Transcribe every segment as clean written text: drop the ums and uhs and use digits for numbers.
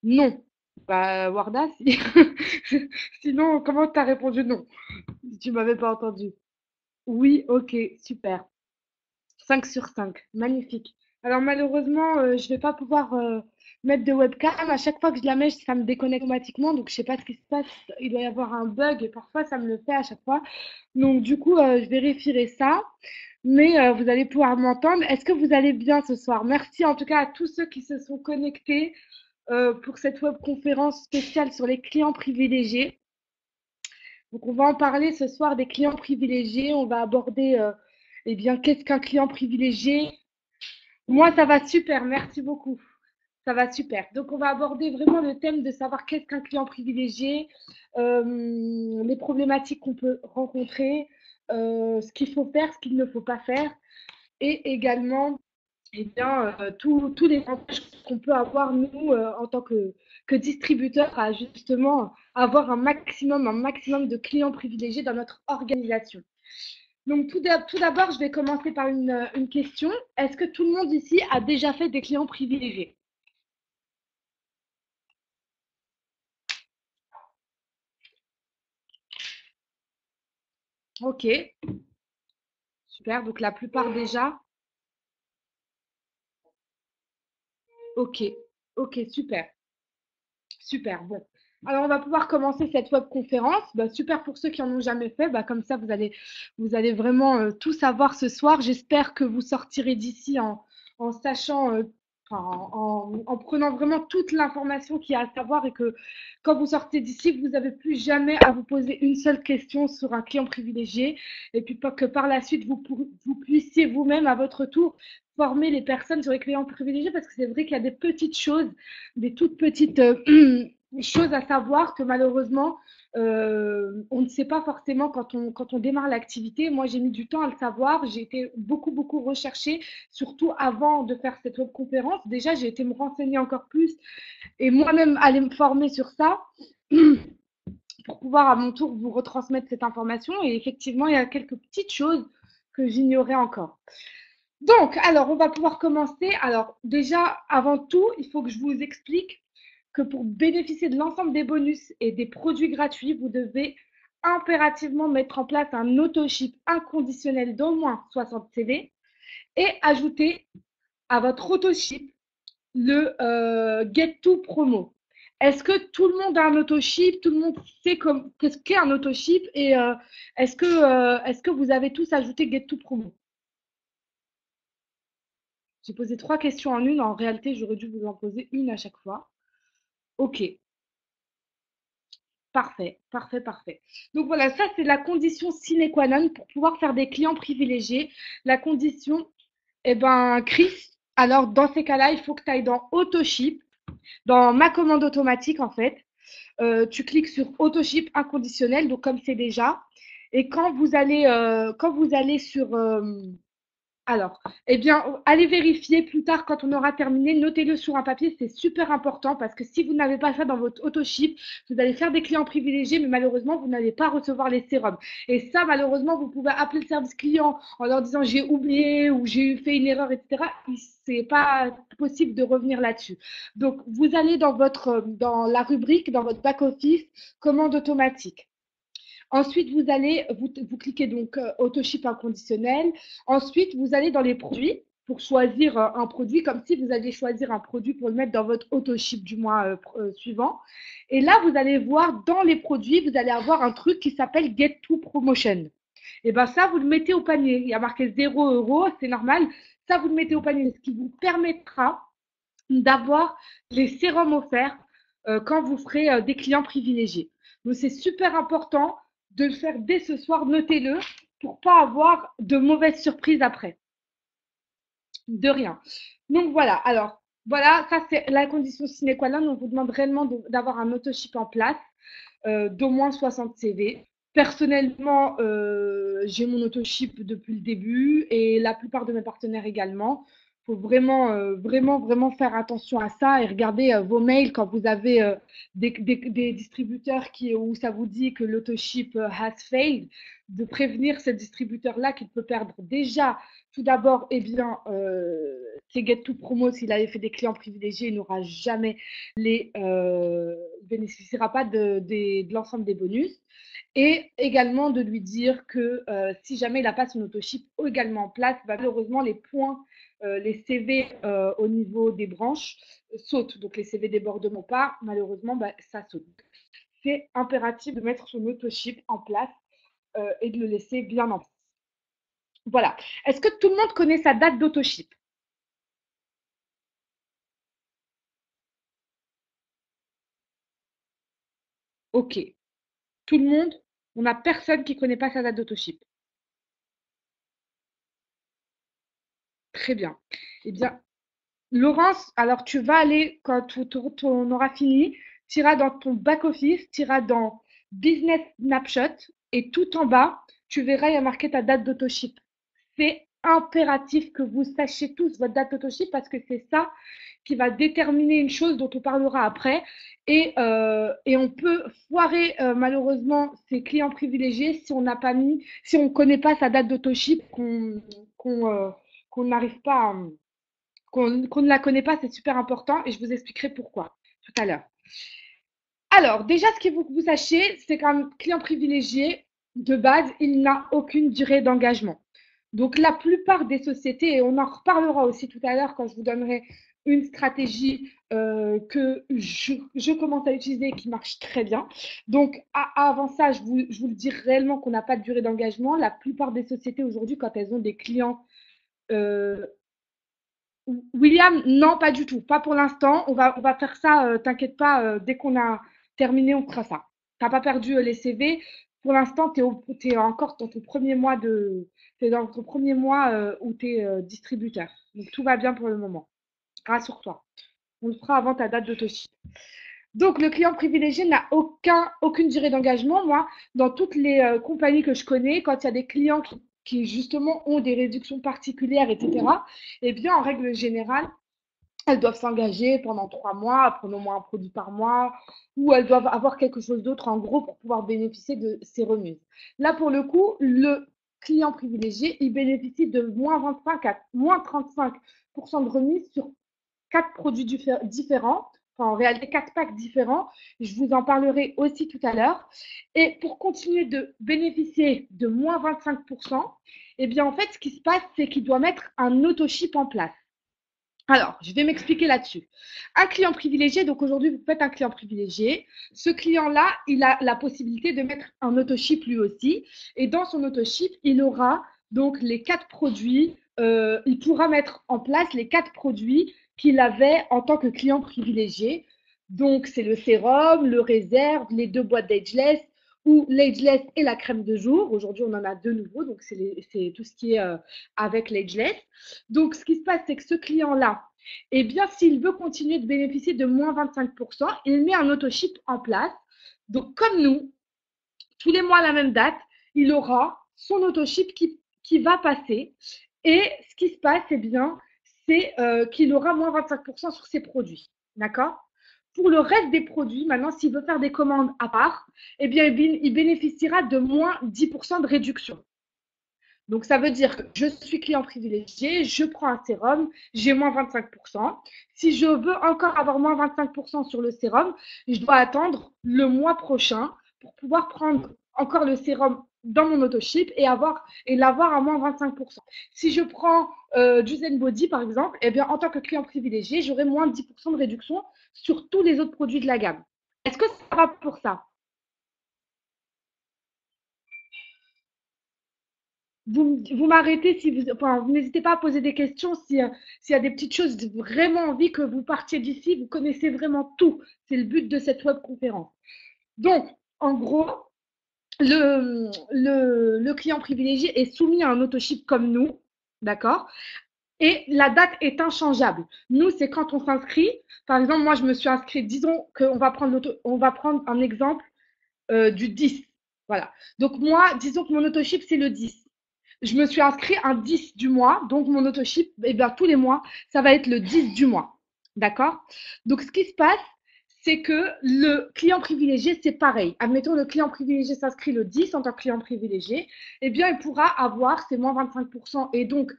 Non. Bah, Warda, si. Sinon, comment t'as répondu non? Si tu m'avais pas entendu. Oui, ok, super. 5 sur 5, magnifique. Alors malheureusement, je vais pas pouvoir mettre de webcam. À chaque fois que je la mets, ça me déconnecte automatiquement. Donc je sais pas ce qui se passe. Il doit y avoir un bug et parfois ça me le fait à chaque fois. Donc du coup, je vérifierai ça. Mais vous allez pouvoir m'entendre. Est-ce que vous allez bien ce soir? Merci en tout cas à tous ceux qui se sont connectés pour cette webconférence spéciale sur les clients privilégiés. Donc, on va en parler ce soir des clients privilégiés. On va aborder, eh bien, qu'est-ce qu'un client privilégié? Moi, ça va super, merci beaucoup. Ça va super. Donc, on va aborder vraiment le thème de savoir qu'est-ce qu'un client privilégié, les problématiques qu'on peut rencontrer, ce qu'il faut faire, ce qu'il ne faut pas faire, et également eh bien, tous les avantages qu'on peut avoir, nous, en tant que distributeurs, à justement avoir un maximum de clients privilégiés dans notre organisation. Donc, tout d'abord, je vais commencer par une question. Est-ce que tout le monde ici a déjà fait des clients privilégiés? Ok, super. Donc, la plupart déjà. Ok, ok, super. Super, bon. Alors, on va pouvoir commencer cette webconférence. Bah, super pour ceux qui en ont jamais fait. Bah, comme ça, vous allez vraiment tout savoir ce soir. J'espère que vous sortirez d'ici en sachant, enfin, en prenant vraiment toute l'information qu'il y a à savoir et que quand vous sortez d'ici, vous n'avez plus jamais à vous poser une seule question sur un client privilégié. Et puis que par la suite, vous puissiez vous-même, à votre tour, former les personnes sur les clients privilégiés parce que c'est vrai qu'il y a des petites choses, des toutes petites choses à savoir que malheureusement, on ne sait pas forcément quand on démarre l'activité. Moi, j'ai mis du temps à le savoir. J'ai été beaucoup, beaucoup recherchée, surtout avant de faire cette webconférence. Déjà, j'ai été me renseigner encore plus et moi-même aller me former sur ça pour pouvoir à mon tour vous retransmettre cette information. Et effectivement, il y a quelques petites choses que j'ignorais encore. Donc, alors, on va pouvoir commencer. Alors, déjà, avant tout, il faut que je vous explique que pour bénéficier de l'ensemble des bonus et des produits gratuits, vous devez impérativement mettre en place un auto-ship inconditionnel d'au moins 60 CV et ajouter à votre auto-ship le Get to Promo. Est-ce que tout le monde a un auto-ship? Tout le monde sait qu'est-ce qu'est un auto-ship? Et est-ce que vous avez tous ajouté Get to Promo? J'ai posé trois questions en une. En réalité, j'aurais dû vous en poser une à chaque fois. Ok, parfait, parfait, parfait. Donc voilà, ça c'est la condition sine qua non pour pouvoir faire des clients privilégiés. La condition, eh ben, Chris, alors dans ces cas-là, il faut que tu ailles dans Autoship, dans ma commande automatique en fait. Tu cliques sur Autoship inconditionnel, donc comme c'est déjà. Et quand vous allez sur, alors, eh bien, allez vérifier plus tard quand on aura terminé. Notez-le sur un papier, c'est super important parce que si vous n'avez pas ça dans votre auto-ship, vous allez faire des clients privilégiés, mais malheureusement, vous n'allez pas recevoir les sérums. Et ça, malheureusement, vous pouvez appeler le service client en leur disant j'ai oublié ou j'ai fait une erreur, etc. C'est pas possible de revenir là-dessus. Donc, vous allez dans la rubrique, dans votre back-office, commande automatique. Ensuite, vous cliquez donc Autoship inconditionnel. Ensuite, vous allez dans les produits pour choisir un produit, comme si vous alliez choisir un produit pour le mettre dans votre Autoship du mois suivant. Et là, vous allez voir dans les produits, vous allez avoir un truc qui s'appelle Get to Promotion. Et bien ça, vous le mettez au panier. Il y a marqué 0 €, c'est normal. Ça, vous le mettez au panier, ce qui vous permettra d'avoir les sérums offerts quand vous ferez des clients privilégiés. Donc c'est super important de le faire dès ce soir, notez-le, pour pas avoir de mauvaises surprises après. De rien. Donc voilà, alors voilà, ça c'est la condition sine qua non. On vous demande réellement d'avoir un autoship en place d'au moins 60 CV. Personnellement, j'ai mon autoship depuis le début et la plupart de mes partenaires également. Il faut vraiment, vraiment faire attention à ça et regarder vos mails quand vous avez des distributeurs où ça vous dit que l'autoship has failed, de prévenir ce distributeur-là qu'il peut perdre déjà Tout d'abord, eh bien, c'est Get to Promo, s'il avait fait des clients privilégiés, il n'aura jamais bénéficiera pas de l'ensemble des bonus. Et également de lui dire que si jamais il n'a pas son autoship également en place, bah, malheureusement, les points, les CV au niveau des branches sautent. Donc, les CV débordement pas, malheureusement, bah, ça saute. C'est impératif de mettre son autoship en place et de le laisser bien en place. Voilà. Est-ce que tout le monde connaît sa date d'autoship? Ok. Tout le monde? On n'a personne qui ne connaît pas sa date d'autoship. Très bien. Eh bien, Laurence, alors tu vas aller, quand on aura fini, tu iras dans ton back-office, tu iras dans Business Snapshot et tout en bas, tu verras, il y a marqué ta date d'autoship. C'est impératif que vous sachiez tous votre date d'autoship parce que c'est ça qui va déterminer une chose dont on parlera après. Et on peut foirer malheureusement ses clients privilégiés si on n'a pas mis, si on ne connaît pas sa date d'autoship, qu'on qu'on n'arrive pas à qu'on ne la connaît pas, c'est super important et je vous expliquerai pourquoi tout à l'heure. Alors, déjà, ce qu'il faut que vous sachiez, c'est qu'un client privilégié, de base, il n'a aucune durée d'engagement. Donc, la plupart des sociétés, et on en reparlera aussi tout à l'heure quand je vous donnerai une stratégie que je commence à utiliser et qui marche très bien. Donc, avant ça, je vous le dis réellement qu'on n'a pas de durée d'engagement. La plupart des sociétés aujourd'hui, quand elles ont des clients euh, William, non, pas du tout. Pas pour l'instant. On va faire ça, t'inquiète pas, dès qu'on a terminé, on fera ça. T'as pas perdu les CV. Pour l'instant, t'es encore dans ton premier mois t'es dans ton premier mois où tu es distributeur. Donc tout va bien pour le moment. Rassure-toi. On le fera avant ta date d'autoship. Donc le client privilégié n'a aucune durée d'engagement. Moi, dans toutes les compagnies que je connais, quand il y a des clients qui justement ont des réductions particulières, etc., eh bien, en règle générale, elles doivent s'engager pendant 3 mois, à prendre au moins un produit par mois, ou elles doivent avoir quelque chose d'autre en gros pour pouvoir bénéficier de ces remises. Là, pour le coup, le client privilégié, il bénéficie de moins 25 à moins 35% de remise sur 4 produits différents, enfin en réalité 4 packs différents. Je vous en parlerai aussi tout à l'heure. Et pour continuer de bénéficier de moins 25%, eh bien en fait, ce qui se passe, c'est qu'il doit mettre un auto-ship en place. Alors, je vais m'expliquer là-dessus. Un client privilégié, donc aujourd'hui, vous faites un client privilégié. Ce client-là, il a la possibilité de mettre un auto-ship lui aussi. Et dans son auto-ship, il aura donc les 4 produits. Il pourra mettre en place les 4 produits qu'il avait en tant que client privilégié. Donc, c'est le sérum, le réserve, les 2 boîtes d'Ageless ou l'Ageless et la crème de jour. Aujourd'hui, on en a 2 nouveaux, donc c'est tout ce qui est avec l'Ageless. Donc, ce qui se passe, c'est que ce client-là, eh bien, s'il veut continuer de bénéficier de moins 25%, il met un auto-ship en place. Donc, comme nous, tous les mois à la même date, il aura son auto-ship qui va passer. Et ce qui se passe, eh bien, c'est qu'il aura moins 25% sur ses produits. D'accord? Pour le reste des produits, maintenant, s'il veut faire des commandes à part, eh bien, il bénéficiera de moins 10% de réduction. Donc, ça veut dire que je suis client privilégié, je prends un sérum, j'ai moins 25%. Si je veux encore avoir moins 25% sur le sérum, je dois attendre le mois prochain pour pouvoir prendre encore le sérum dans mon autoship et l'avoir à moins 25%. Si je prends du Zen Body, par exemple, eh bien, en tant que client privilégié, j'aurai moins de 10% de réduction sur tous les autres produits de la gamme. Est-ce que ça va pour ça? Vous m'arrêtez si vous n'hésitez pas à poser des questions s'il y a des petites choses vraiment envie que vous partiez d'ici, vous connaissez vraiment tout. C'est le but de cette web conférence. Donc, en gros, le client privilégié est soumis à un autoship comme nous, d'accord? Et la date est inchangeable. Nous, c'est quand on s'inscrit. Par exemple, moi, je me suis inscrite, disons qu'on va prendre on va prendre un exemple du 10. Voilà. Donc, moi, disons que mon autoship, c'est le 10. Je me suis inscrit un 10 du mois, donc mon autoship, eh bien, tous les mois, ça va être le 10 du mois. D'accord? Donc, ce qui se passe, c'est que le client privilégié, c'est pareil. Admettons, le client privilégié s'inscrit le 10 en tant que client privilégié, eh bien, il pourra avoir ses moins 25% et donc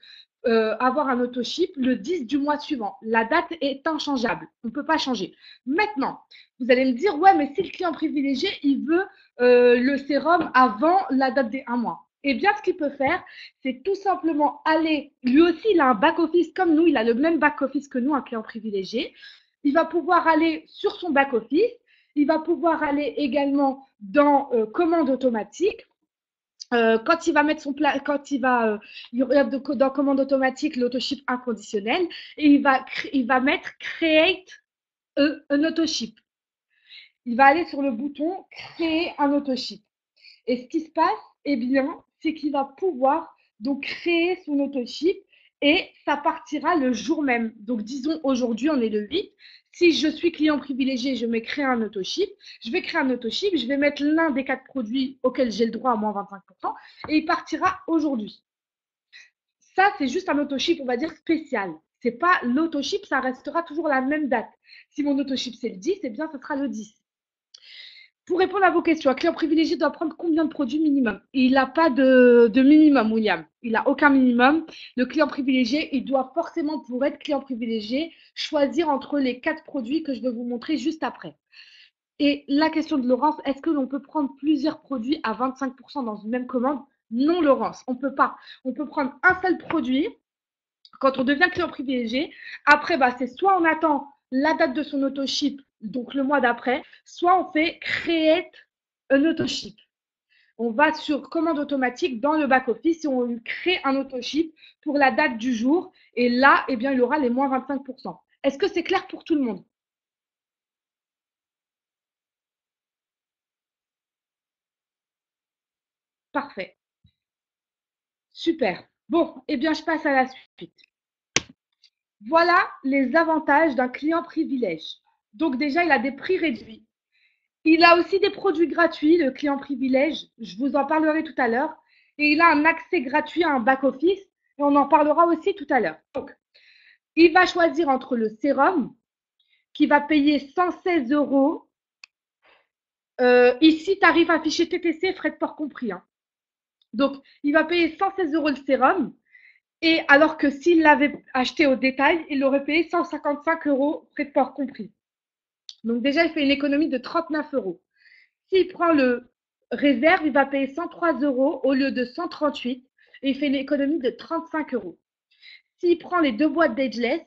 avoir un auto-ship le 10 du mois suivant. La date est inchangeable. On ne peut pas changer. Maintenant, vous allez me dire, ouais, mais si le client privilégié, il veut le sérum avant la date des 1 mois. Eh bien, ce qu'il peut faire, c'est tout simplement aller, lui aussi, il a un back-office comme nous, il a le même back-office que nous, un client privilégié. Il va pouvoir aller sur son back-office, il va pouvoir aller également dans commande automatique. Quand il va mettre son plat, quand il regarde dans commande automatique l'autoship inconditionnel et il va mettre create un autoship. Il va aller sur le bouton créer un autoship. Et ce qui se passe, eh bien, c'est qu'il va pouvoir donc créer son autoship et ça partira le jour même. Donc, disons aujourd'hui, on est le 8. Si je suis client privilégié, je vais créer un autoship. Je vais créer un autoship, je vais mettre l'un des 4 produits auxquels j'ai le droit à moins 25% et il partira aujourd'hui. Ça, c'est juste un autoship, on va dire, spécial. C'est pas l'autoship, ça restera toujours la même date. Si mon autoship, c'est le 10, eh bien, ce sera le 10. Pour répondre à vos questions, un client privilégié doit prendre combien de produits minimum? Il n'a pas de minimum, William. Il n'a aucun minimum. Le client privilégié, il doit forcément, pour être client privilégié, choisir entre les 4 produits que je vais vous montrer juste après. Et la question de Laurence, est-ce que l'on peut prendre plusieurs produits à 25% dans une même commande? Non, Laurence, on ne peut pas. On peut prendre un seul produit quand on devient client privilégié. Après, bah, c'est soit on attend la date de son autoship, donc le mois d'après, soit on fait create un autoship. On va sur commande automatique dans le back-office et on crée un autoship pour la date du jour. Et là, eh bien, il aura les moins 25%. Est-ce que c'est clair pour tout le monde? Parfait. Super. Bon, eh bien, je passe à la suite. Voilà les avantages d'un client privilège. Donc déjà, il a des prix réduits. Il a aussi des produits gratuits, le client privilège. Je vous en parlerai tout à l'heure. Et il a un accès gratuit à un back-office. Et on en parlera aussi tout à l'heure. Donc, il va choisir entre le sérum, qui va payer 116 euros. Ici, tarif affiché TTC, frais de port compris. Hein. Donc, il va payer 116 euros le sérum. Et alors que s'il l'avait acheté au détail, il aurait payé 155 euros, frais de port compris. Donc déjà, il fait une économie de 39 euros. S'il prend le réserve, il va payer 103 euros au lieu de 138 et il fait une économie de 35 euros. S'il prend les 2 boîtes d'Ageless,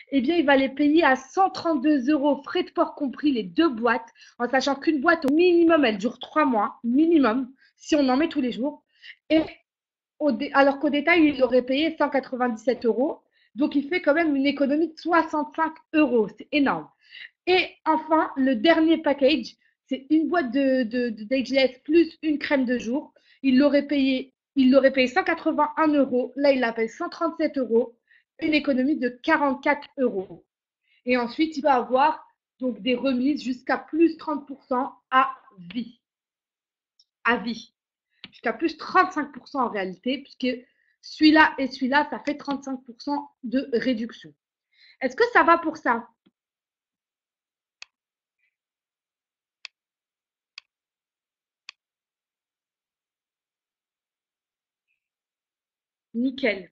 eh bien, il va les payer à 132 euros, frais de port compris, les 2 boîtes, en sachant qu'une boîte, au minimum, elle dure 3 mois, minimum, si on en met tous les jours. Et alors qu'au détail, il aurait payé 197 euros. Donc, il fait quand même une économie de 65 euros. C'est énorme. Et enfin, le dernier package, c'est une boîte d'Ageless plus une crème de jour. Il l'aurait payé 181 euros. Là, il la paye 137 euros. Une économie de 44 euros. Et ensuite, il va avoir donc des remises jusqu'à plus 30% à vie. À vie. Jusqu'à plus 35% en réalité, puisque celui-là et celui-là, ça fait 35% de réduction. Est-ce que ça va pour ça? Nickel.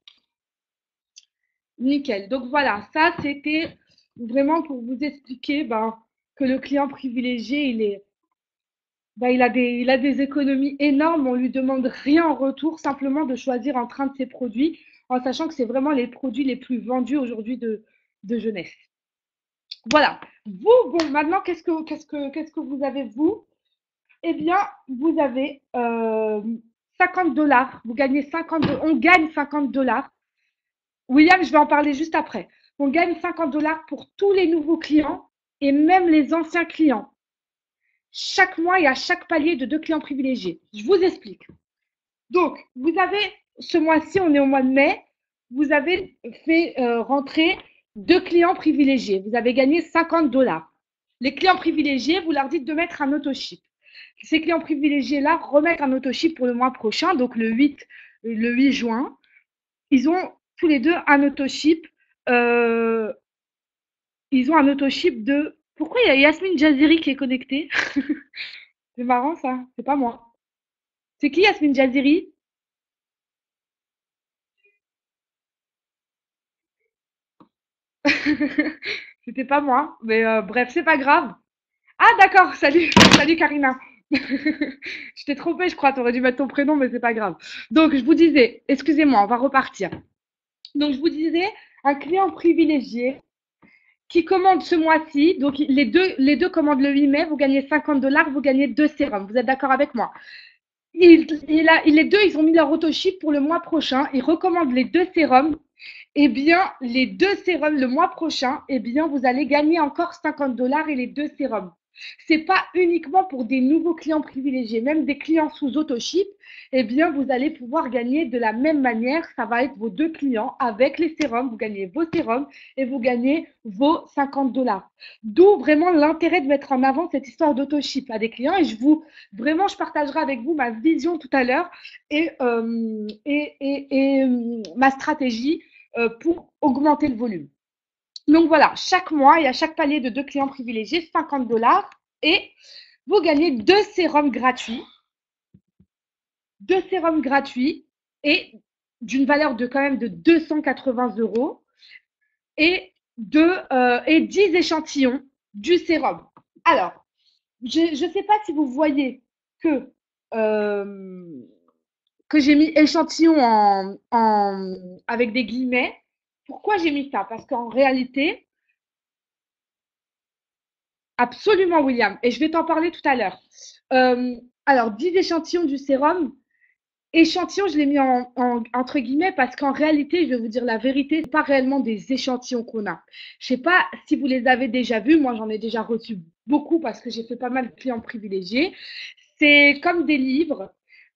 Nickel. Donc voilà, ça c'était vraiment pour vous expliquer que le client privilégié, il a des économies énormes. On lui demande rien en retour, simplement de choisir entre un de ses produits, en sachant que c'est vraiment les produits les plus vendus aujourd'hui de jeunesse. Voilà. Vous, bon, maintenant, qu'est-ce que vous avez, vous? Eh bien, vous avez 50 $. Vous gagnez 50 $. On gagne 50 $. William, je vais en parler juste après. On gagne 50 $ pour tous les nouveaux clients et même les anciens clients. Chaque mois et à chaque palier de 2 clients privilégiés. Je vous explique. Donc, vous avez, ce mois-ci, on est au mois de mai, vous avez fait rentrer 2 clients privilégiés. Vous avez gagné 50 $. Les clients privilégiés, vous leur dites de mettre un autoship. Ces clients privilégiés-là remettent un autoship pour le mois prochain, donc le 8 juin. Ils ont tous les deux un autoship. Ils ont un autoship de Pourquoi il y a Yasmine Jaziri qui est connectée? C'est marrant ça, c'est pas moi. C'est qui Yasmine Jaziri? C'était pas moi, mais bref, c'est pas grave. Ah d'accord, salut, salut Karina. Je t'ai trompée, je crois, t'aurais dû mettre ton prénom, mais c'est pas grave. Donc je vous disais, excusez-moi, on va repartir. Donc je vous disais, un client privilégié qui commande ce mois-ci, donc les deux commandent le 8 mai, vous gagnez 50 $, vous gagnez deux sérums. Vous êtes d'accord avec moi? Les deux, ils ont mis leur autoship pour le mois prochain. Ils recommandent les deux sérums. Eh bien, les deux sérums le mois prochain, eh bien, vous allez gagner encore 50 $ et les deux sérums. C'est pas uniquement pour des nouveaux clients privilégiés, même des clients sous autoship, eh bien, vous allez pouvoir gagner de la même manière. Ça va être vos deux clients avec les sérums. Vous gagnez vos sérums et vous gagnez vos 50 $. D'où vraiment l'intérêt de mettre en avant cette histoire d'autoship à des clients. Et vraiment, je partagerai avec vous ma vision tout à l'heure et ma stratégie pour augmenter le volume. Donc voilà, chaque mois et à chaque palier de deux clients privilégiés, 50 $ et vous gagnez deux sérums gratuits et d'une valeur de quand même de 280 € et, et 10 échantillons du sérum. Alors, je ne sais pas si vous voyez que, euh, que j'ai mis échantillon avec des guillemets. Pourquoi j'ai mis ça? Parce qu'en réalité, absolument, William, et je vais t'en parler tout à l'heure. Euh, alors, 10 échantillons du sérum. Échantillons, je l'ai mis entre guillemets parce qu'en réalité, je vais vous dire la vérité, c'est pas réellement des échantillons qu'on a. Je sais pas si vous les avez déjà vus, moi j'en ai déjà reçu beaucoup parce que j'ai fait pas mal de clients privilégiés. C'est comme des livres.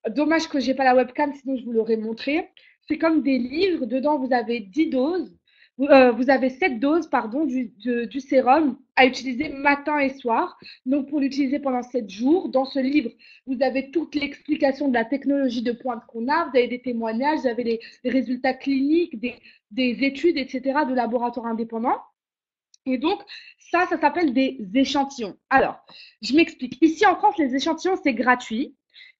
Dommage que j'ai pas la webcam, sinon je vous l'aurais montré. C'est comme des livres. Dedans, vous avez 10 doses. Vous avez 7 doses pardon, du sérum à utiliser matin et soir. Donc, pour l'utiliser pendant 7 jours. Dans ce livre, vous avez toute l'explication de la technologie de pointe qu'on a. Vous avez des témoignages, vous avez les résultats cliniques, des études, etc. de laboratoires indépendants. Et donc, ça s'appelle des échantillons. Alors, je m'explique. Ici en France, les échantillons, c'est gratuit.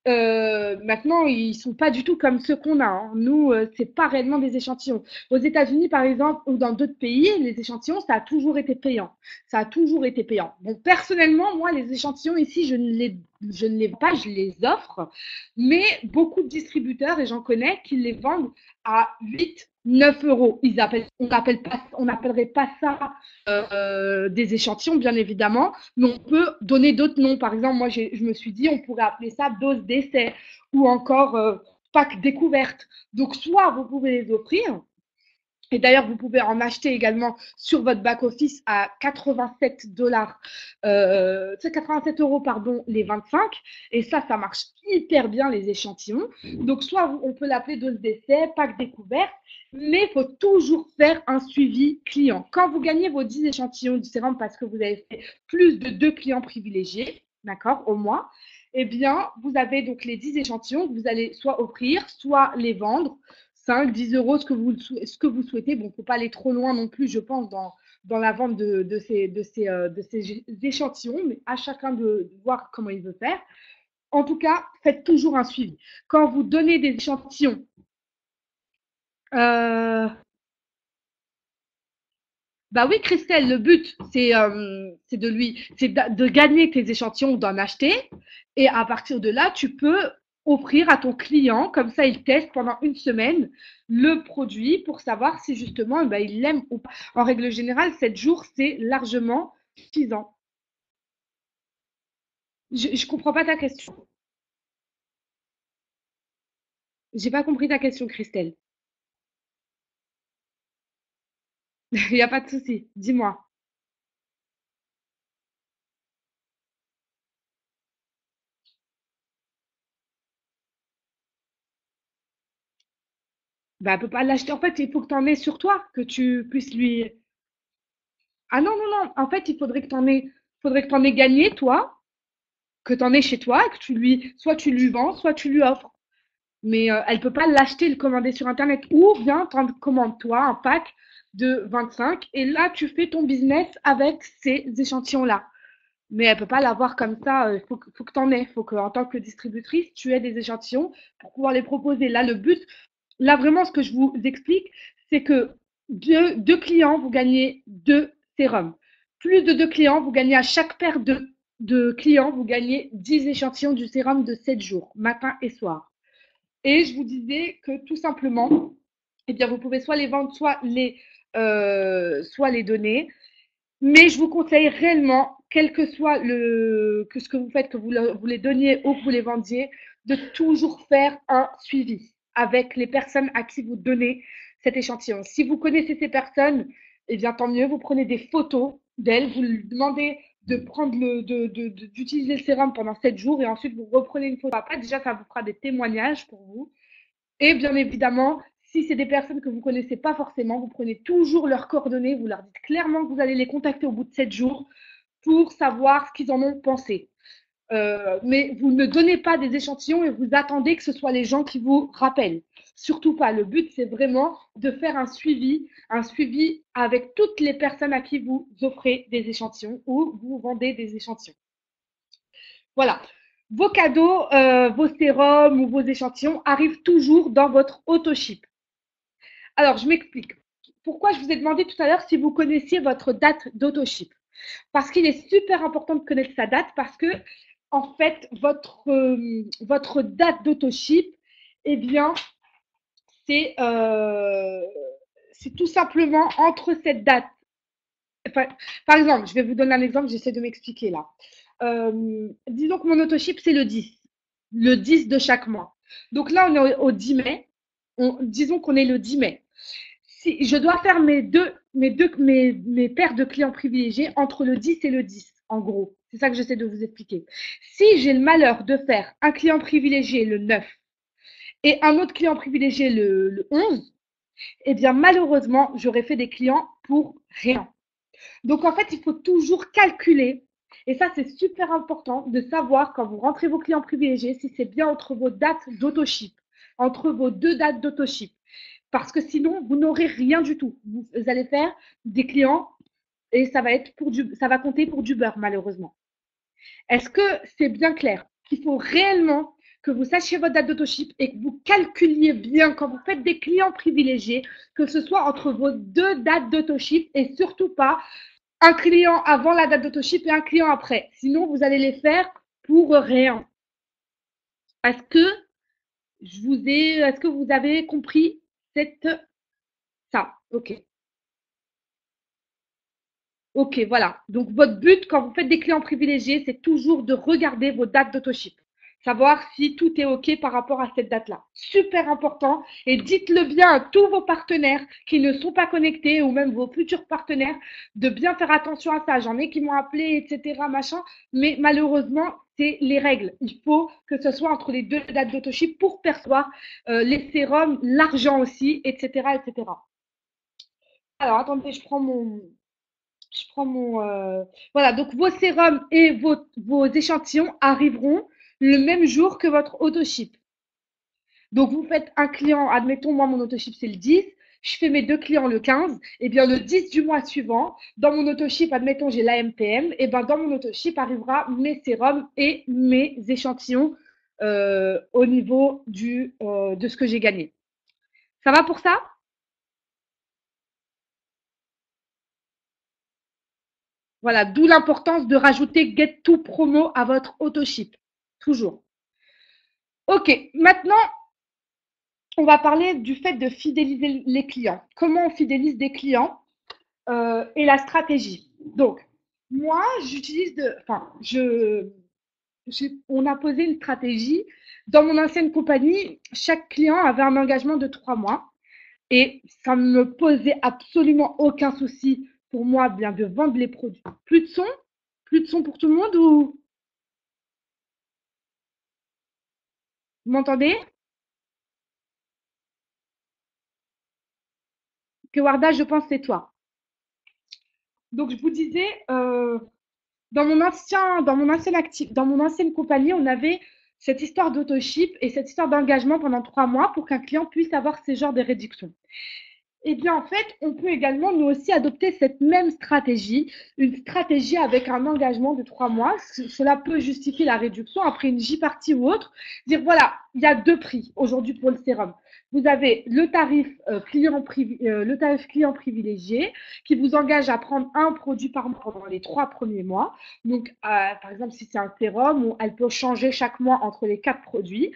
Maintenant, ils sont pas du tout comme ceux qu'on a, hein. Nous, c'est pas réellement des échantillons. Aux États-Unis, par exemple, ou dans d'autres pays, les échantillons, ça a toujours été payant. Ça a toujours été payant. Bon, personnellement, moi, les échantillons ici, je ne les vends pas, je les offre. Mais beaucoup de distributeurs, et j'en connais, qui les vendent à 8, 9 €. On n'appellerait pas ça des échantillons, bien évidemment, mais on peut donner d'autres noms. Par exemple, moi, je me suis dit, on pourrait appeler ça dose d'essai ou encore pack découverte. Donc, soit vous pouvez les offrir, et d'ailleurs, vous pouvez en acheter également sur votre back-office à 87 $, c'est 87 € pardon, les 25. Et ça marche hyper bien les échantillons. Donc, soit on peut l'appeler dose d'essai, pack découverte, mais il faut toujours faire un suivi client. Quand vous gagnez vos 10 échantillons du sérum parce que vous avez fait plus de 2 clients privilégiés, d'accord, au mois, eh bien, vous avez donc les 10 échantillons que vous allez soit offrir, soit les vendre 5, 10 €, ce que vous souhaitez. Bon, il ne faut pas aller trop loin non plus, je pense, dans la vente de ces échantillons, mais à chacun de voir comment il veut faire. En tout cas, faites toujours un suivi. Quand vous donnez des échantillons, euh, bah oui, Christelle, le but, c'est de gagner tes échantillons ou d'en acheter. Et à partir de là, tu peux offrir à ton client, comme ça, il teste pendant une semaine le produit pour savoir si justement, eh ben, il l'aime ou pas. En règle générale, 7 jours, c'est largement suffisant. Je comprends pas ta question. J'ai pas compris ta question, Christelle. Il n'y a pas de souci. Dis-moi. Bah, elle peut pas l'acheter. En fait, il faut que tu en aies sur toi, que tu puisses lui. Ah non, non, non. En fait, il faudrait que tu en aies gagné, toi, que tu en aies chez toi, et que soit tu lui vends, soit tu lui offres. Mais elle peut pas l'acheter, le commander sur Internet. Ou bien, commande toi un pack de 25 et là, tu fais ton business avec ces échantillons-là. Mais elle peut pas l'avoir comme ça. Il faut que tu en aies. Il faut qu'en tant que distributrice, tu aies des échantillons pour pouvoir les proposer. Là, le but, là vraiment, ce que je vous explique, c'est que deux clients, vous gagnez deux sérums. Plus de deux clients, vous gagnez à chaque paire de clients, vous gagnez 10 échantillons du sérum de 7 jours, matin et soir. Et je vous disais que tout simplement, eh bien, vous pouvez soit les vendre, soit les donner. Mais je vous conseille réellement, quel que soit que ce que vous faites, que vous les donniez ou que vous les vendiez, de toujours faire un suivi avec les personnes à qui vous donnez cet échantillon. Si vous connaissez ces personnes, eh bien tant mieux, vous prenez des photos d'elles, vous lui demandez de prendre d'utiliser le sérum pendant 7 jours et ensuite vous reprenez une photo. Après, déjà, ça vous fera des témoignages pour vous. Et bien évidemment, si c'est des personnes que vous ne connaissez pas forcément, vous prenez toujours leurs coordonnées, vous leur dites clairement que vous allez les contacter au bout de 7 jours pour savoir ce qu'ils en ont pensé. Mais vous ne donnez pas des échantillons et vous attendez que ce soit les gens qui vous rappellent. Surtout pas. Le but, c'est vraiment de faire un suivi avec toutes les personnes à qui vous offrez des échantillons ou vous vendez des échantillons. Voilà. Vos cadeaux, vos sérums ou vos échantillons arrivent toujours dans votre autoship. Alors, je m'explique. Pourquoi je vous ai demandé tout à l'heure si vous connaissiez votre date d'autoship? Parce qu'il est super important de connaître sa date parce que, en fait, votre date d'autoship, eh bien, c'est c'est tout simplement entre cette date. Enfin, par exemple, je vais vous donner un exemple, j'essaie de m'expliquer là. Disons que mon autoship, c'est le 10 de chaque mois. Donc là, on est au 10 mai. Disons qu'on est le 10 mai. Si je dois faire mes paires de clients privilégiés entre le 10 et le 10, en gros. C'est ça que j'essaie de vous expliquer. Si j'ai le malheur de faire un client privilégié le 9 et un autre client privilégié le 11, eh bien malheureusement, j'aurais fait des clients pour rien. Donc en fait, il faut toujours calculer. Et ça, c'est super important de savoir quand vous rentrez vos clients privilégiés si c'est bien entre vos dates d'autoship, entre vos deux dates d'autoship. Parce que sinon, vous n'aurez rien du tout. Vous allez faire des clients et ça va compter pour du beurre, malheureusement. Est-ce que c'est bien clair qu'il faut réellement que vous sachiez votre date d'autoship et que vous calculiez bien quand vous faites des clients privilégiés, que ce soit entre vos deux dates d'autoship et surtout pas un client avant la date d'autoship et un client après. Sinon, vous allez les faire pour rien. Est-ce que est-ce que vous avez compris ça? Ok. Ok, voilà. Donc, votre but quand vous faites des clients privilégiés, c'est toujours de regarder vos dates d'autoship. Savoir si tout est OK par rapport à cette date-là. Super important. Et dites-le bien à tous vos partenaires qui ne sont pas connectés ou même vos futurs partenaires de bien faire attention à ça. J'en ai qui m'ont appelé, etc., machin. Mais malheureusement, c'est les règles. Il faut que ce soit entre les deux dates d'autoship pour percevoir les sérums, l'argent aussi, etc., etc. Alors, attendez, je prends voilà, donc vos sérums et vos échantillons arriveront le même jour que votre autoship. Donc, vous faites un client, admettons, moi, mon autoship, c'est le 10. Je fais mes deux clients le 15. Et bien, le 10 du mois suivant, dans mon autoship, admettons, j'ai l'AMPM. Et bien, dans mon autoship arrivera mes sérums et mes échantillons au niveau de ce que j'ai gagné. Ça va pour ça? Voilà, d'où l'importance de rajouter Get to Promo à votre autoship. Toujours. Ok, maintenant, on va parler du fait de fidéliser les clients. Comment on fidélise des clients et la stratégie. Donc, moi, on a posé une stratégie. Dans mon ancienne compagnie, chaque client avait un engagement de 3 mois et ça ne me posait absolument aucun souci pour moi bien de vendre les produits. Plus de son pour tout le monde ou vous m'entendez? Que Warda, je pense, c'est toi. Donc, je vous disais, dans mon ancienne compagnie, on avait cette histoire d'autoship et cette histoire d'engagement pendant 3 mois pour qu'un client puisse avoir ces genres de réductions. Eh bien, en fait, on peut également, nous aussi, adopter cette même stratégie, une stratégie avec un engagement de 3 mois. Cela peut justifier la réduction après une J-partie ou autre. Dire, voilà, il y a deux prix aujourd'hui pour le sérum. Vous avez le tarif client privilégié qui vous engage à prendre un produit par mois pendant les 3 premiers mois. Donc, par exemple, si c'est un sérum, elle peut changer chaque mois entre les 4 produits.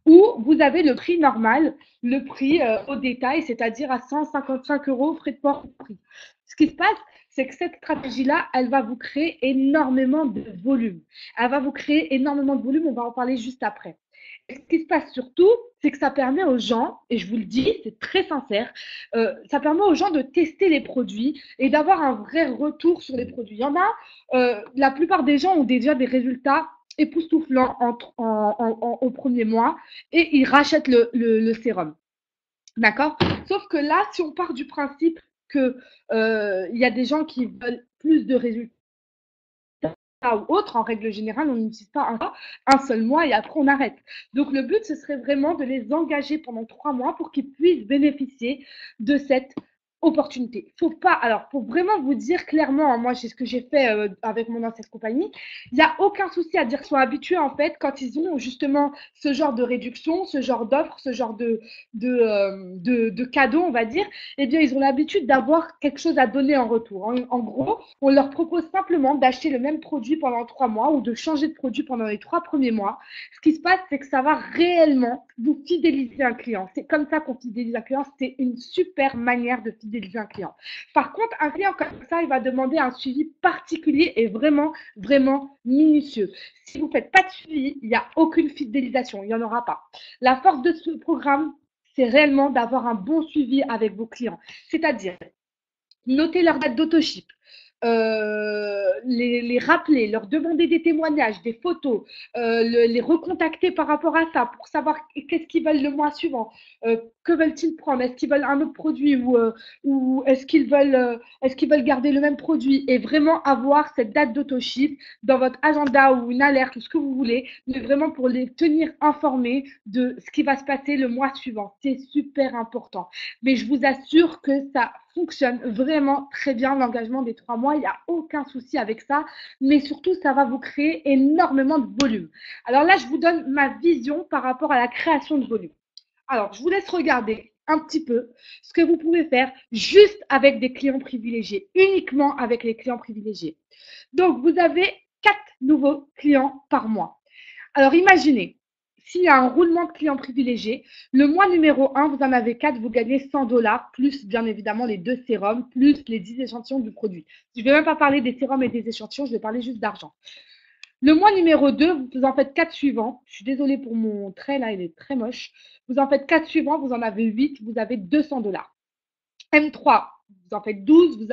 Ou vous avez le prix normal, le prix au détail, c'est-à-dire à 155 euros frais de port prix. Ce qui se passe, c'est que cette stratégie-là, elle va vous créer énormément de volume. Elle va vous créer énormément de volume, on va en parler juste après. Et ce qui se passe surtout, c'est que ça permet aux gens, et je vous le dis, c'est très sincère, ça permet aux gens de tester les produits et d'avoir un vrai retour sur les produits. Il y en a, la plupart des gens ont déjà des résultats époustouflants au premier mois et ils rachètent le sérum. D'accord. Sauf que là, si on part du principe que il y a des gens qui veulent plus de résultats ou autre, en règle générale, on n'utilise pas un seul mois et après on arrête. Donc le but, ce serait vraiment de les engager pendant 3 mois pour qu'ils puissent bénéficier de cette opportunité. Faut vraiment vous dire clairement, hein, moi c'est ce que j'ai fait avec mon ancienne compagnie, il n'y a aucun souci à dire qu'ils sont habitués en fait quand ils ont justement ce genre de réduction, ce genre d'offre, ce genre de cadeau, on va dire, eh bien ils ont l'habitude d'avoir quelque chose à donner en retour. En gros, on leur propose simplement d'acheter le même produit pendant 3 mois ou de changer de produit pendant les 3 premiers mois. Ce qui se passe, c'est que ça va réellement vous fidéliser un client. C'est comme ça qu'on fidélise un client. C'est une super manière de fidéliser un client. Par contre, un client comme ça, il va demander un suivi particulier et vraiment, vraiment minutieux. Si vous ne faites pas de suivi, il n'y a aucune fidélisation. Il n'y en aura pas. La force de ce programme, c'est réellement d'avoir un bon suivi avec vos clients. C'est-à-dire, noter leur date d'autoship, les rappeler, leur demander des témoignages, des photos, les recontacter par rapport à ça pour savoir qu'est-ce qu'ils veulent le mois suivant, que veulent-ils prendre, est-ce qu'ils veulent un autre produit ou est-ce qu'ils veulent garder le même produit et vraiment avoir cette date d'autoship dans votre agenda ou une alerte ou ce que vous voulez, mais vraiment pour les tenir informés de ce qui va se passer le mois suivant. C'est super important. Mais je vous assure que ça fonctionne vraiment très bien, l'engagement des 3 mois. Il n'y a aucun souci avec ça. Mais surtout, ça va vous créer énormément de volume. Alors là, je vous donne ma vision par rapport à la création de volume. Alors, je vous laisse regarder un petit peu ce que vous pouvez faire juste avec des clients privilégiés, uniquement avec les clients privilégiés. Donc, vous avez 4 nouveaux clients par mois. Alors, imaginez, s'il y a un roulement de clients privilégiés, le mois numéro 1, vous en avez 4, vous gagnez 100 $, plus bien évidemment les 2 sérums, plus les 10 échantillons du produit. Je ne vais même pas parler des sérums et des échantillons, je vais parler juste d'argent. Le mois numéro 2, vous en faites 4 suivants. Je suis désolée pour mon trait là, il est très moche. Vous en faites 4 suivants, vous en avez 8, vous avez 200 $. M3, vous en faites 12,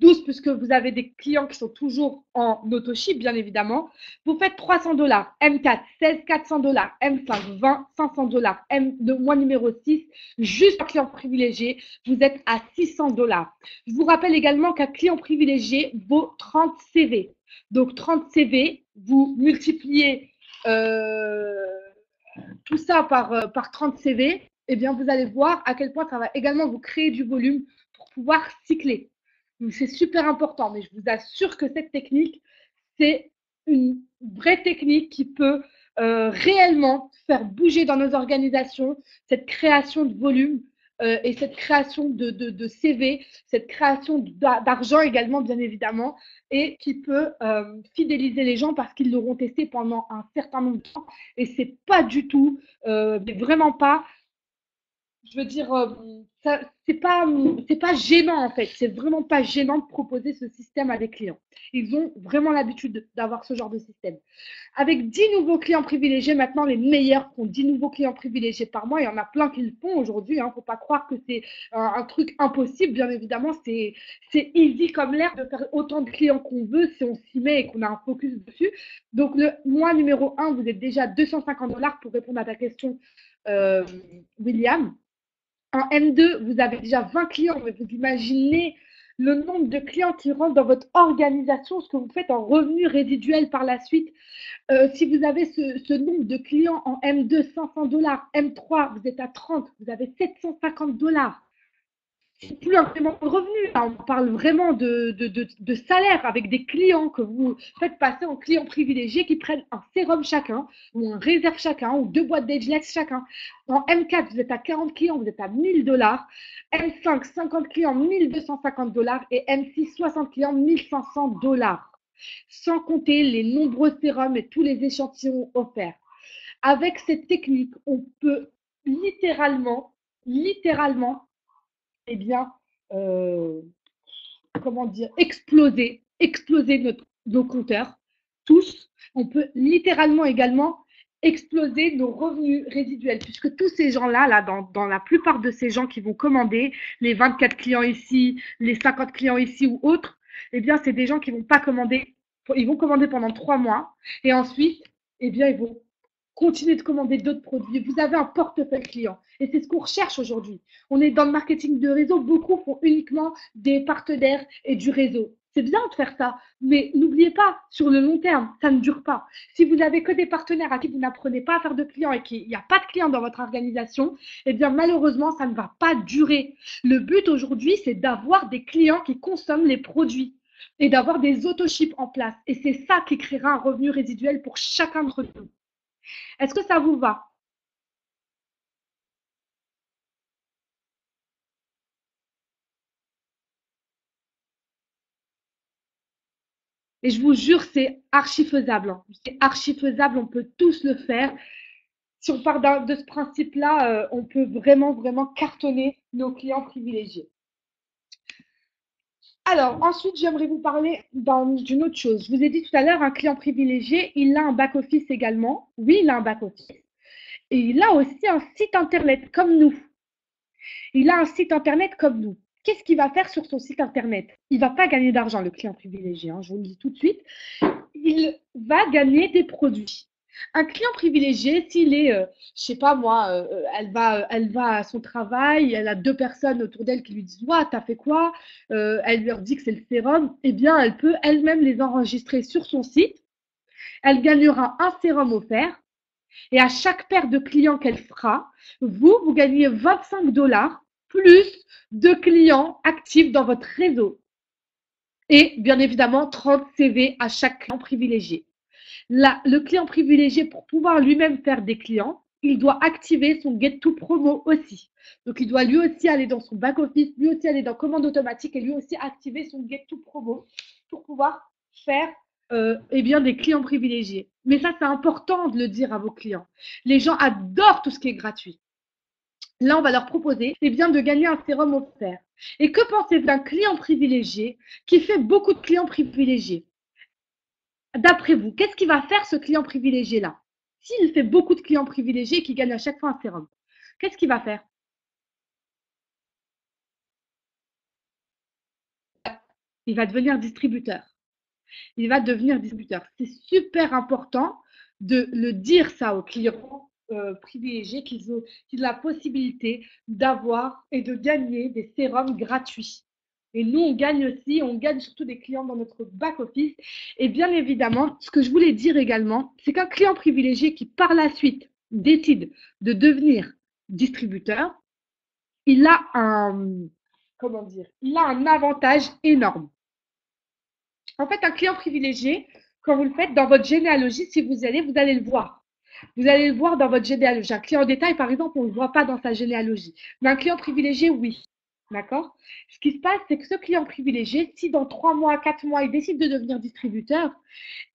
12 puisque vous avez des clients qui sont toujours en auto-ship, bien évidemment. Vous faites 300 $, M4, 16, 400 $, M5, 20, 500 $, le mois numéro 6, juste un client privilégié, vous êtes à 600 $. Je vous rappelle également qu'un client privilégié vaut 30 CV. Donc 30 CV, vous multipliez tout ça par 30 CV, eh bien, vous allez voir à quel point ça va également vous créer du volume pour pouvoir cycler. Donc, c'est super important, mais je vous assure que cette technique, c'est une vraie technique qui peut réellement faire bouger dans nos organisations cette création de volume et cette création de CV, cette création d'argent également, bien évidemment, et qui peut fidéliser les gens parce qu'ils l'auront testé pendant un certain nombre de temps. Et c'est pas du tout, mais vraiment pas, je veux dire, c'est pas gênant en fait. C'est vraiment pas gênant de proposer ce système à des clients. Ils ont vraiment l'habitude d'avoir ce genre de système. Avec 10 nouveaux clients privilégiés, maintenant les meilleurs font 10 nouveaux clients privilégiés par mois. Il y en a plein qui le font aujourd'hui. Il ne faut pas croire que c'est un truc impossible. Bien évidemment, c'est easy comme l'air de faire autant de clients qu'on veut si on s'y met et qu'on a un focus dessus. Donc le mois numéro 1, vous êtes déjà à 250 $ pour répondre à ta question, William. En M2, vous avez déjà 20 clients, mais vous imaginez le nombre de clients qui rentrent dans votre organisation, ce que vous faites en revenus résiduels par la suite. Si vous avez ce nombre de clients en M2, 500 $, M3, vous êtes à 30, vous avez 750 $. c'est plus un paiement de revenu. Là, on parle vraiment de salaire avec des clients que vous faites passer en clients privilégiés qui prennent un sérum chacun, ou un réserve chacun, ou deux boîtes d'Ageless chacun. En M4, vous êtes à 40 clients, vous êtes à 1000 $. M5, 50 clients, 1250 $ et M6, 60 clients, 1500 $. Sans compter les nombreux sérums et tous les échantillons offerts. Avec cette technique, on peut littéralement, eh bien, euh, comment dire, exploser nos compteurs, tous. On peut littéralement également exploser nos revenus résiduels, puisque tous ces gens-là, là, dans la plupart de ces gens qui vont commander, les 24 clients ici, les 50 clients ici ou autres, eh bien, c'est des gens qui vont pas commander, ils vont commander pendant 3 mois, et ensuite, eh bien, ils vont continuez de commander d'autres produits. Vous avez un portefeuille client. Et c'est ce qu'on recherche aujourd'hui. On est dans le marketing de réseau. Beaucoup font uniquement des partenaires et du réseau. C'est bien de faire ça, mais n'oubliez pas, sur le long terme, ça ne dure pas. Si vous n'avez que des partenaires à qui vous n'apprenez pas à faire de clients et qu'il n'y a pas de clients dans votre organisation, eh bien malheureusement, ça ne va pas durer. Le but aujourd'hui, c'est d'avoir des clients qui consomment les produits et d'avoir des autoships en place. Et c'est ça qui créera un revenu résiduel pour chacun d'entre nous. Est-ce que ça vous va? Et je vous jure, c'est archi faisable, hein. C'est archi faisable, on peut tous le faire. Si on part de ce principe-là, on peut vraiment cartonner nos clients privilégiés. Alors, ensuite, j'aimerais vous parler d'une autre chose. Je vous ai dit tout à l'heure, un client privilégié, il a un back-office également. Oui, il a un back-office. Et il a aussi un site internet comme nous. Il a un site internet comme nous. Qu'est-ce qu'il va faire sur son site internet? Il ne va pas gagner d'argent, le client privilégié, hein, je vous le dis tout de suite. Il va gagner des produits. Un client privilégié, s'il est, je sais pas moi, elle va à son travail, elle a deux personnes autour d'elle qui lui disent, ouais, t'as fait quoi? Elle leur dit que c'est le sérum. Eh bien, elle peut elle-même les enregistrer sur son site. Elle gagnera un sérum offert. Et à chaque paire de clients qu'elle fera, vous gagnez 25 $ plus de clients actifs dans votre réseau. Et bien évidemment, 30 CV à chaque client privilégié. Là, le client privilégié, pour pouvoir lui-même faire des clients, il doit activer son Get to Promo aussi. Donc, il doit lui aussi aller dans son back-office, lui aussi aller dans commande automatique et lui aussi activer son Get to Promo pour pouvoir faire eh bien, des clients privilégiés. Mais ça, c'est important de le dire à vos clients. Les gens adorent tout ce qui est gratuit. Là, on va leur proposer eh bien, de gagner un sérum offert. Et que pensez-vous d'un client privilégié qui fait beaucoup de clients privilégiés? D'après vous, qu'est-ce qu'il va faire ce client privilégié-là? S'il fait beaucoup de clients privilégiés et qu'il gagne à chaque fois un sérum, qu'est-ce qu'il va faire? Il va devenir distributeur. Il va devenir distributeur. C'est super important de le dire ça aux clients privilégiés qu'ils ont la possibilité d'avoir et de gagner des sérums gratuits. Et nous, on gagne aussi, on gagne surtout des clients dans notre back-office. Et bien évidemment, ce que je voulais dire également, c'est qu'un client privilégié qui par la suite décide de devenir distributeur, il a comment dire, il a un avantage énorme. En fait, un client privilégié, quand vous le faites dans votre généalogie, si vous allez le voir. Vous allez le voir dans votre généalogie. Un client en détail, par exemple, on ne le voit pas dans sa généalogie. Mais un client privilégié, oui. D'accord? Ce qui se passe, c'est que ce client privilégié, si dans 3 mois, 4 mois, il décide de devenir distributeur,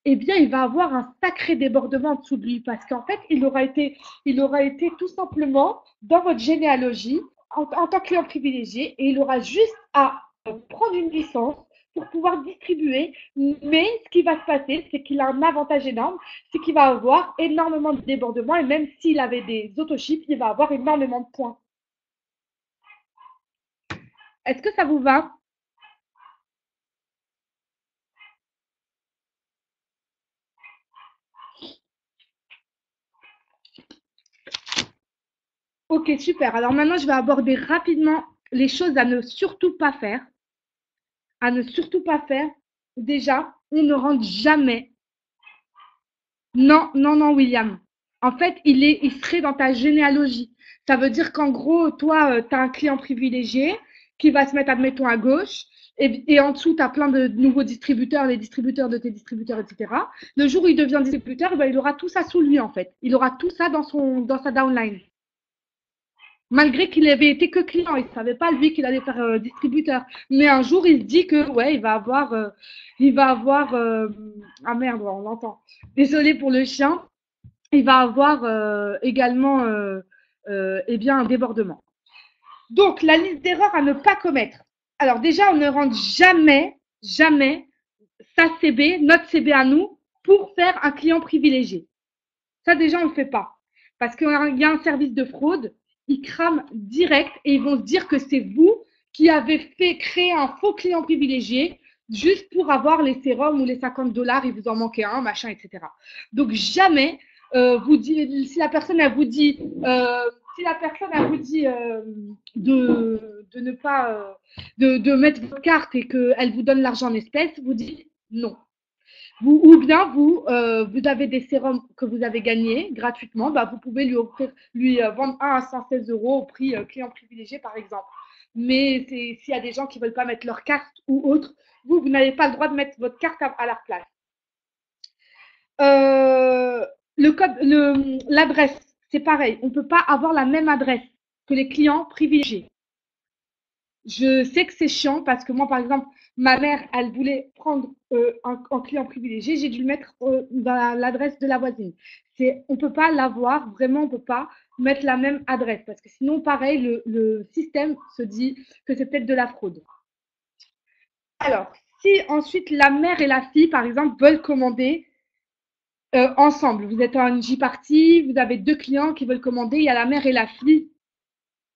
eh bien, il va avoir un sacré débordement en dessous de lui parce qu'en fait, il aura été tout simplement dans votre généalogie en tant que client privilégié et il aura juste à prendre une licence pour pouvoir distribuer. Mais ce qui va se passer, c'est qu'il a un avantage énorme, c'est qu'il va avoir énormément de débordements et même s'il avait des autochips, il va avoir énormément de points. Est-ce que ça vous va? Ok, super. Alors maintenant, je vais aborder rapidement les choses à ne surtout pas faire. À ne surtout pas faire. Déjà, on ne rentre jamais. Non, non, non, William. En fait, il serait dans ta généalogie. Ça veut dire qu'en gros, toi, tu as un client privilégié qui va se mettre, admettons, à gauche. Et en dessous, tu as plein de nouveaux distributeurs, les distributeurs de tes distributeurs, etc. Le jour où il devient distributeur, ben, il aura tout ça sous lui, en fait. Il aura tout ça dans sa downline. Malgré qu'il avait été que client, il ne savait pas, lui, qu'il allait faire distributeur. Mais un jour, il se dit que, ouais, ah merde, on l'entend. Désolé pour le chien. Il va avoir également, eh bien, un débordement. Donc, la liste d'erreurs à ne pas commettre. Alors déjà, on ne rentre jamais sa CB, notre CB à nous, pour faire un client privilégié. Ça, déjà, on ne le fait pas. Parce qu'il y a un service de fraude, ils crament direct et ils vont se dire que c'est vous qui avez fait créer un faux client privilégié juste pour avoir les sérums ou les 50 $, il vous en manquait un, machin, etc. Donc, jamais si la personne, elle vous dit, de ne pas, de mettre votre carte et qu'elle vous donne l'argent en espèces, vous dites non. Ou bien vous avez des sérums que vous avez gagnés gratuitement, bah, vous pouvez lui vendre un à 116 € au prix client privilégié par exemple. Mais s'il y a des gens qui ne veulent pas mettre leur carte ou autre, vous n'avez pas le droit de mettre votre carte à leur place. L'adresse, c'est pareil. On ne peut pas avoir la même adresse que les clients privilégiés. Je sais que c'est chiant parce que moi, par exemple, ma mère, elle voulait prendre un client privilégié. J'ai dû le mettre dans l'adresse de la voisine. On ne peut pas l'avoir, vraiment, on ne peut pas mettre la même adresse parce que sinon, pareil, le système se dit que c'est peut-être de la fraude. Alors, si ensuite la mère et la fille, par exemple, veulent commander ensemble, vous êtes en J-Party, vous avez deux clients qui veulent commander, il y a la mère et la fille,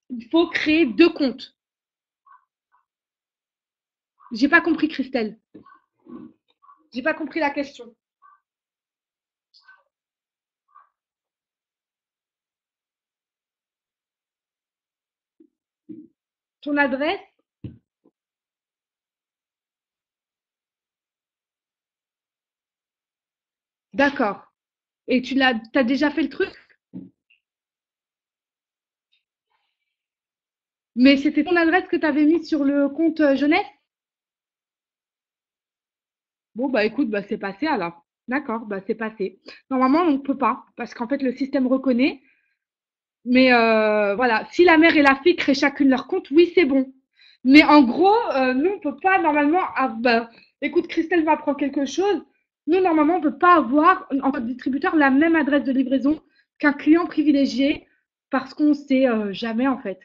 il faut créer deux comptes. J'ai pas compris, Christelle. J'ai pas compris la question. Ton adresse? D'accord. Et t'as déjà fait le truc? Mais c'était ton adresse que tu avais mise sur le compte jeunesse? Bon, bah écoute, bah c'est passé alors. D'accord, bah c'est passé. Normalement, on ne peut pas, parce qu'en fait, le système reconnaît. Mais voilà, si la mère et la fille créent chacune leur compte, oui, c'est bon. Mais en gros, nous, on peut pas normalement. Bah, écoute, Christelle m'apprend quelque chose. Nous, normalement, on peut pas avoir en tant que distributeur la même adresse de livraison qu'un client privilégié parce qu'on sait jamais en fait.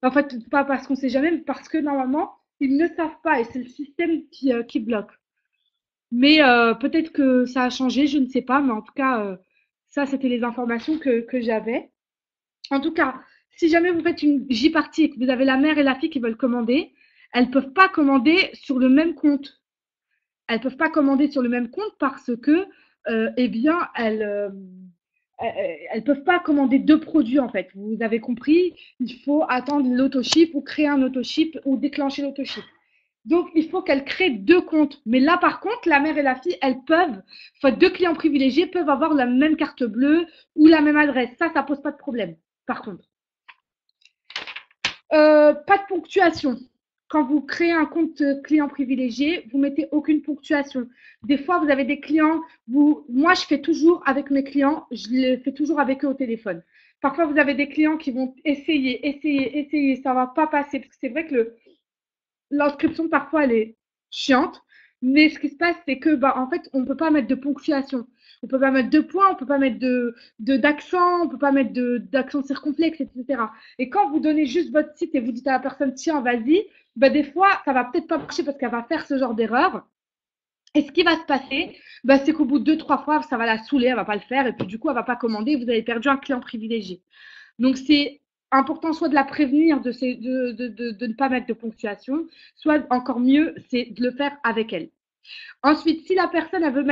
En fait, pas parce qu'on sait jamais, mais parce que normalement, ils ne savent pas et c'est le système qui bloque. Mais peut-être que ça a changé, je ne sais pas. Mais en tout cas, ça, c'était les informations que j'avais. En tout cas, si jamais vous faites une J-partie et que vous avez la mère et la fille qui veulent commander, elles ne peuvent pas commander sur le même compte. Elles ne peuvent pas commander sur le même compte parce que, eh bien, elles peuvent pas commander deux produits en fait. Vous avez compris, il faut attendre l'autoship ou créer un autoship ou déclencher l'autoship. Donc, il faut qu'elles créent deux comptes. Mais là, par contre, la mère et la fille, elles peuvent, enfin, deux clients privilégiés peuvent avoir la même carte bleue ou la même adresse. Ça pose pas de problème. Par contre. Pas de ponctuation. Quand vous créez un compte client privilégié, vous mettez aucune ponctuation. Des fois, vous avez des clients, moi, je fais toujours avec mes clients, je les fais toujours avec eux au téléphone. Parfois, vous avez des clients qui vont essayer, ça va pas passer. Parce que c'est vrai que l'inscription, parfois, elle est chiante. Mais ce qui se passe, c'est que, bah, en fait, on ne peut pas mettre de ponctuation. On ne peut pas mettre de points, on ne peut pas mettre d'accent, on ne peut pas mettre d'accent circonflexe, etc. Et quand vous donnez juste votre site et vous dites à la personne, tiens, vas-y, bah, des fois, ça va peut-être pas marcher parce qu'elle va faire ce genre d'erreur. Et ce qui va se passer, bah, c'est qu'au bout de 2, 3 fois, ça va la saouler, elle va pas le faire, et puis du coup, elle va pas commander, vous avez perdu un client privilégié. Donc, c'est important soit de la prévenir de ne pas mettre de ponctuation, soit encore mieux, c'est de le faire avec elle. Ensuite, si la personne, elle veut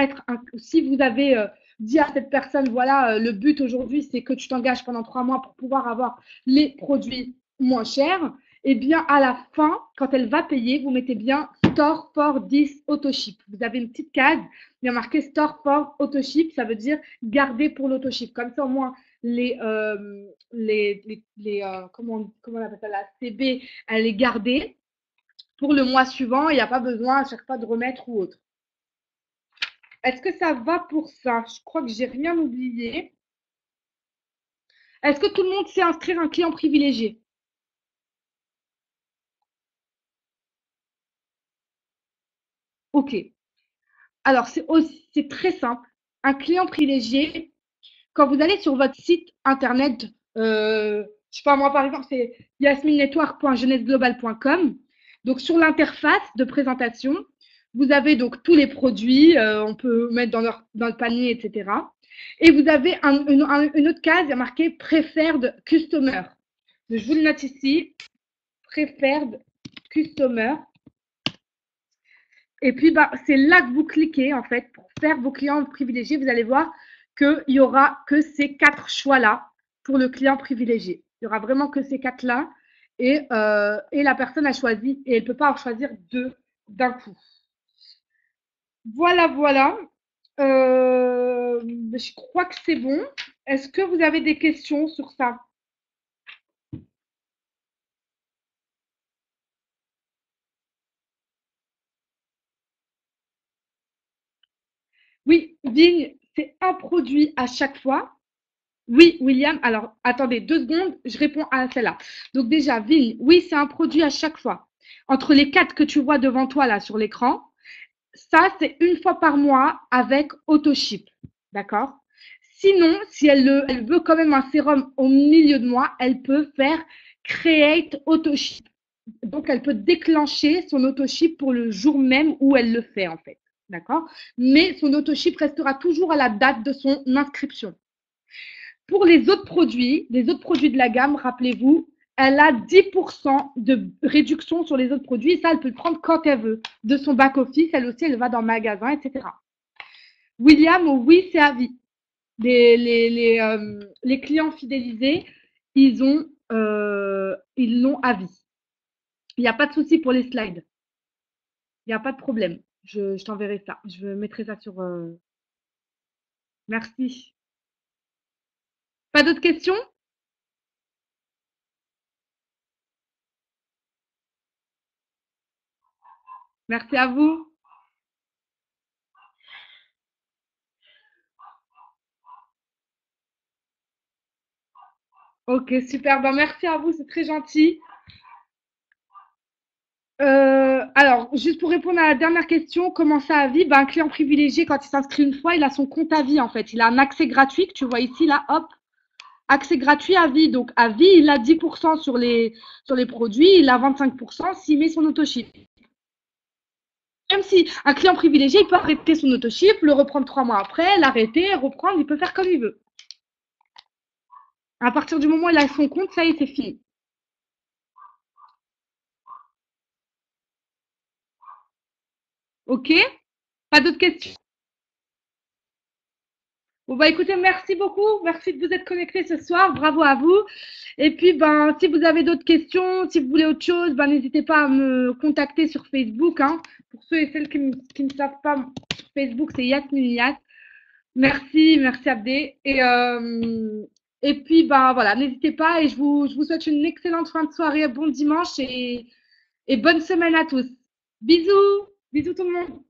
si vous avez dit à cette personne, voilà, le but aujourd'hui, c'est que tu t'engages pendant 3 mois pour pouvoir avoir les produits moins chers, eh bien, à la fin, quand elle va payer, vous mettez bien Store for this autoship. Vous avez une petite case, il y a marqué Store for autoship, ça veut dire garder pour l'autoship. Comme ça, au moins, comment on appelle ça, la CB, elle est gardée. pour le mois suivant. Il n'y a pas besoin à chaque fois de remettre ou autre. Est-ce que ça va pour ça? Je crois que j'ai rien oublié. Est-ce que tout le monde sait inscrire un client privilégié? Ok. Alors, c'est très simple. Un client privilégié, quand vous allez sur votre site internet, je sais pas moi par exemple, c'est yasminnetwork.jeunesse-globale.com. Donc sur l'interface de présentation, vous avez donc tous les produits, on peut mettre dans le panier, etc. Et vous avez une autre case, il y a marqué Preferred Customer. Donc, je vous le note ici, Preferred Customer. Et puis, bah, c'est là que vous cliquez, en fait, pour faire vos clients privilégiés. Vous allez voir qu'il n'y aura que ces 4 choix-là pour le client privilégié. Il n'y aura vraiment que ces 4-là. Et la personne a choisi, et elle ne peut pas en choisir 2 d'un coup. Voilà, voilà. Je crois que c'est bon. Est-ce que vous avez des questions sur ça? Oui, Vigne, c'est un produit à chaque fois. Oui, William. Alors, attendez 2 secondes, je réponds à celle-là. Donc déjà, Vigne, oui, c'est un produit à chaque fois. Entre les 4 que tu vois devant toi là sur l'écran, ça, c'est une fois par mois avec AutoShip. D'accord? Sinon, si elle veut quand même un sérum au milieu de mois, elle peut faire Create AutoShip. Donc, elle peut déclencher son AutoShip pour le jour même où elle le fait, en fait. D'accord? Mais son AutoShip restera toujours à la date de son inscription. Pour les autres produits de la gamme, rappelez-vous, elle a 10% de réduction sur les autres produits. Et ça, elle peut le prendre quand elle veut. De son back-office, elle aussi, elle va dans le magasin, etc. William, oui, c'est à vie. Les clients fidélisés, ils l'ont à vie. Il n'y a pas de souci pour les slides. Il n'y a pas de problème. Je t'enverrai ça. Je mettrai ça sur. Merci. Pas d'autres questions? Merci à vous. Ok, super. Ben, merci à vous, c'est très gentil. Alors, juste pour répondre à la dernière question, comment ça à vie? Ben, un client privilégié, quand il s'inscrit une fois, il a son compte à vie en fait. Il a un accès gratuit que tu vois ici, là, hop, accès gratuit à vie. Donc, à vie, il a 10% sur les produits, il a 25% s'il met son autoship. Même si un client privilégié, il peut arrêter son autoship, le reprendre 3 mois après, l'arrêter, reprendre, il peut faire comme il veut. À partir du moment où il a son compte, ça y est, c'est fini. Ok? Pas d'autres questions? Bon, bah écoutez, merci beaucoup. Merci de vous être connectés ce soir. Bravo à vous. Et puis, ben, si vous avez d'autres questions, si vous voulez autre chose, ben, n'hésitez pas à me contacter sur Facebook. Hein. Pour ceux et celles qui ne savent pas, sur Facebook, c'est Yasmin Yas. Merci, merci Abdé. Et puis, ben, voilà, n'hésitez pas. Et je vous souhaite une excellente fin de soirée, bon dimanche et bonne semaine à tous. Bisous. Bisous tout le monde.